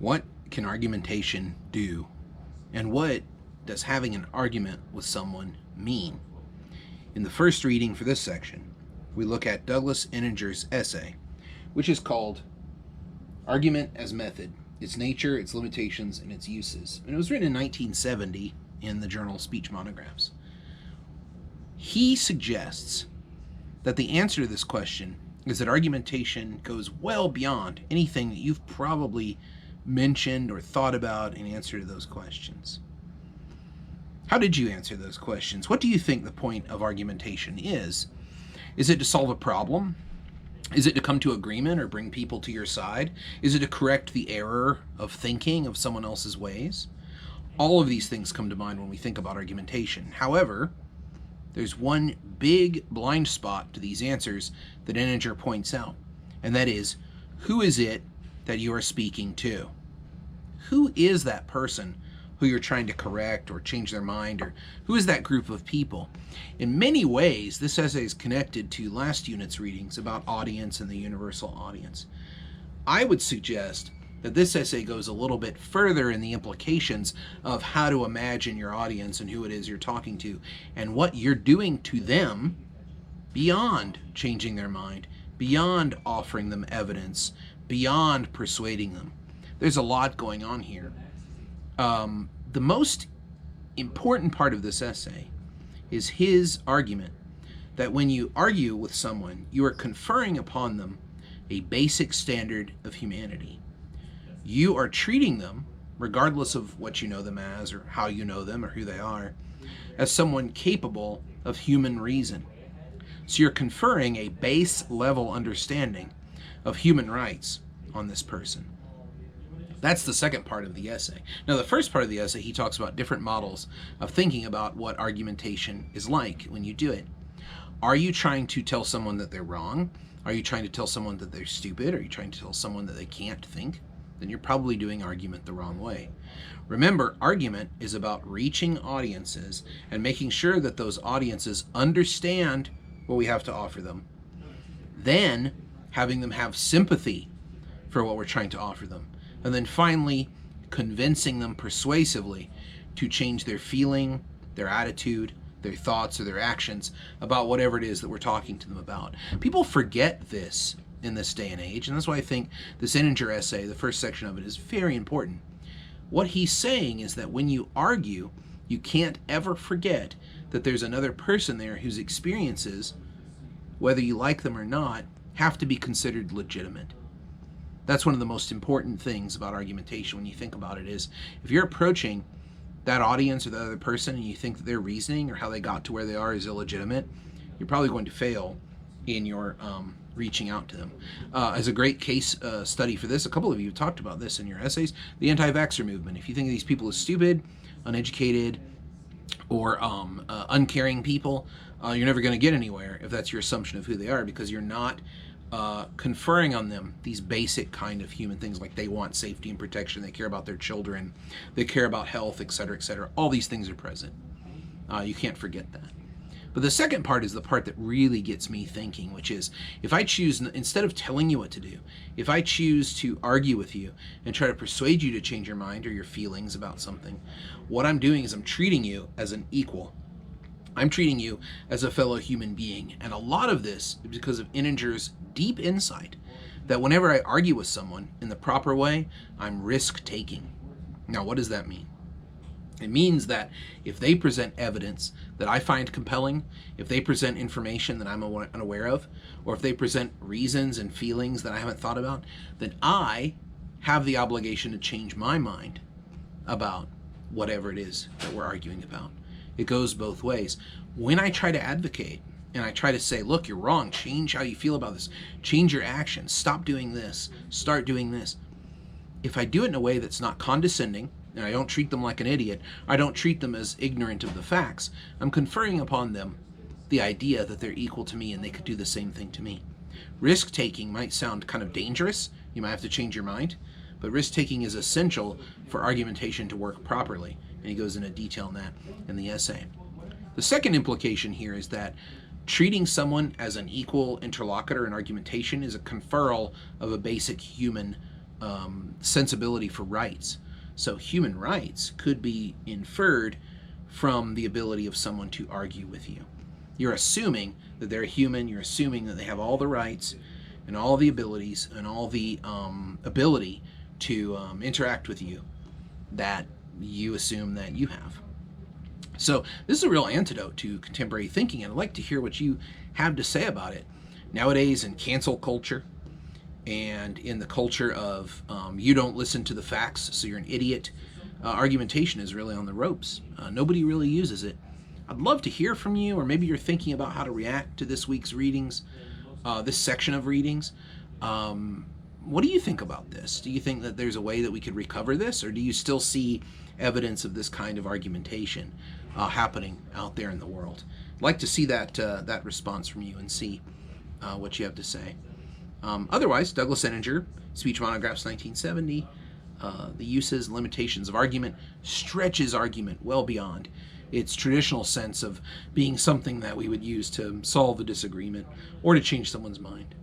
What can argumentation do? And what does having an argument with someone mean? In the first reading for this section, we look at Douglas Ehninger's essay, which is called Argument as Method, Its Nature, Its Limitations, and Its Uses. And it was written in 1970 in the journal Speech Monographs. He suggests that the answer to this question is that argumentation goes well beyond anything that you've probably mentioned or thought about in answer to those questions. How did you answer those questions? What do you think the point of argumentation is? Is it to solve a problem? Is it to come to agreement or bring people to your side? Is it to correct the error of thinking of someone else's ways? All of these things come to mind when we think about argumentation. However, there's one big blind spot to these answers that Ehninger points out, and that is, who is it that you are speaking to? Who is that person who you're trying to correct or change their mind, or who is that group of people? In many ways, this essay is connected to last unit's readings about audience and the universal audience. I would suggest that this essay goes a little bit further in the implications of how to imagine your audience and who it is you're talking to and what you're doing to them beyond changing their mind, beyond offering them evidence, beyond persuading them. There's a lot going on here. The most important part of this essay is his argument that when you argue with someone, you are conferring upon them a basic standard of humanity. You are treating them, regardless of what you know them as or how you know them or who they are, as someone capable of human reason. So you're conferring a base level understanding of human rights on this person. That's the second part of the essay. Now, the first part of the essay, he talks about different models of thinking about what argumentation is like when you do it. Are you trying to tell someone that they're wrong? Are you trying to tell someone that they're stupid? Are you trying to tell someone that they can't think? Then you're probably doing argument the wrong way. Remember, argument is about reaching audiences and making sure that those audiences understand what we have to offer them. Then having them have sympathy for what we're trying to offer them. And then finally, convincing them persuasively to change their feeling, their attitude, their thoughts, or their actions about whatever it is that we're talking to them about. People forget this in this day and age, and that's why I think this Ehninger essay, the first section of it, is very important. What he's saying is that when you argue, you can't ever forget that there's another person there whose experiences, whether you like them or not, have to be considered legitimate. That's one of the most important things about argumentation when you think about it is, if you're approaching that audience or the other person and you think that their reasoning or how they got to where they are is illegitimate, you're probably going to fail in your reaching out to them. As a great case study for this, a couple of you have talked about this in your essays, the anti-vaxxer movement. If you think of these people as stupid, uneducated, or uncaring people, you're never going to get anywhere if that's your assumption of who they are, because you're not conferring on them these basic kind of human things, like they want safety and protection, they care about their children, they care about health, etc., etc. All these things are present. You can't forget that. But the second part is the part that really gets me thinking, which is, if I choose, instead of telling you what to do, if I choose to argue with you and try to persuade you to change your mind or your feelings about something, what I'm doing is I'm treating you as an equal. I'm treating you as a fellow human being. And a lot of this is because of Ehninger's deep insight that whenever I argue with someone in the proper way, I'm risk-taking. Now, what does that mean? It means that if they present evidence that I find compelling, if they present information that I'm unaware of, or if they present reasons and feelings that I haven't thought about, then I have the obligation to change my mind about whatever it is that we're arguing about. It goes both ways. When I try to advocate and I try to say, look, you're wrong, change how you feel about this, change your actions, stop doing this, start doing this. If I do it in a way that's not condescending, and I don't treat them like an idiot, I don't treat them as ignorant of the facts, I'm conferring upon them the idea that they're equal to me and they could do the same thing to me. Risk-taking might sound kind of dangerous. You might have to change your mind, but risk-taking is essential for argumentation to work properly, and he goes into detail on that in the essay. The second implication here is that treating someone as an equal interlocutor in argumentation is a conferral of a basic human sensibility for rights. So human rights could be inferred from the ability of someone to argue with you. You're assuming that they're human, you're assuming that they have all the rights and all the abilities and all the ability to interact with you that you assume that you have. So this is a real antidote to contemporary thinking, and I'd like to hear what you have to say about it. Nowadays in cancel culture and in the culture of you don't listen to the facts, so you're an idiot, argumentation is really on the ropes. Nobody really uses it. I'd love to hear from you, or maybe you're thinking about how to react to this week's readings, this section of readings. What do you think about this? Do you think that there's a way that we could recover this, or do you still see evidence of this kind of argumentation happening out there in the world? I'd like to see that response from you and see what you have to say. Otherwise, Douglas Ehninger, Speech Monographs 1970, The Uses and Limitations of Argument, stretches argument well beyond its traditional sense of being something that we would use to solve a disagreement or to change someone's mind.